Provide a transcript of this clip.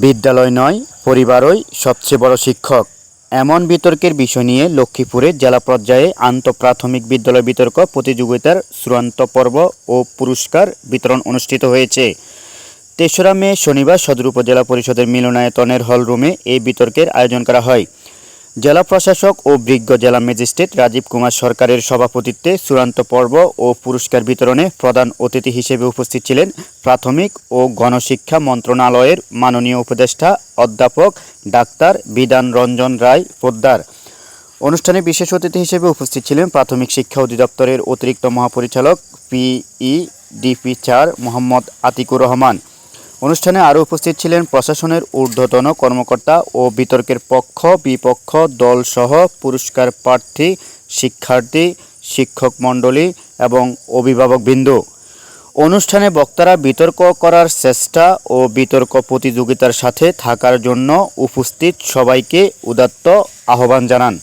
বিদ্যালয় নয়, পরিবারই সবচেয়ে বড় শিক্ষক। এমন বিতর্কের বিষয় নিয়ে লক্ষ্মীপুরে জেলা পর্যায়ে আন্তঃপ্রাথমিক বিদ্যালয় বিতর্ক প্রতিযোগিতার চূড়ান্ত পর্ব ও পুরস্কার বিতরণ অনুষ্ঠিত হয়েছে। ৩রা মে শনিবার সদর উপজেলা পরিষদের মিলনায়তনের হলরুমে এই বিতর্কের আয়োজন করা হয়। জেলা প্রশাসক ও বিজ্ঞ জেলা ম্যাজিস্ট্রেট রাজীব কুমার সরকারের সভাপতিত্বে চূড়ান্ত পর্ব ও পুরস্কার বিতরণে প্রধান অতিথি হিসেবে উপস্থিত ছিলেন প্রাথমিক ও গণশিক্ষা মন্ত্রণালয়ের মাননীয় উপদেষ্টা অধ্যাপক ডাক্তার বিধান রঞ্জন রায় পোদ্দার। অনুষ্ঠানে বিশেষ অতিথি হিসেবে উপস্থিত ছিলেন প্রাথমিক শিক্ষা অধিদপ্তরের অতিরিক্ত মহাপরিচালক পিইডিপি ৪ মোহাম্মদ আতিকুর রহমান। অনুষ্ঠানে আরও উপস্থিত ছিলেন প্রশাসনের ঊর্ধ্বতন কর্মকর্তা ও বিতর্কের পক্ষ বিপক্ষ দলসহ পুরস্কার প্রার্থী, শিক্ষার্থী, শিক্ষক মণ্ডলী এবং অভিভাবকবৃন্দ। অনুষ্ঠানে বক্তারা বিতর্ক করার চেষ্টা ও বিতর্ক প্রতিযোগিতার সাথে থাকার জন্য উপস্থিত সবাইকে উদাত্ত আহ্বান জানান।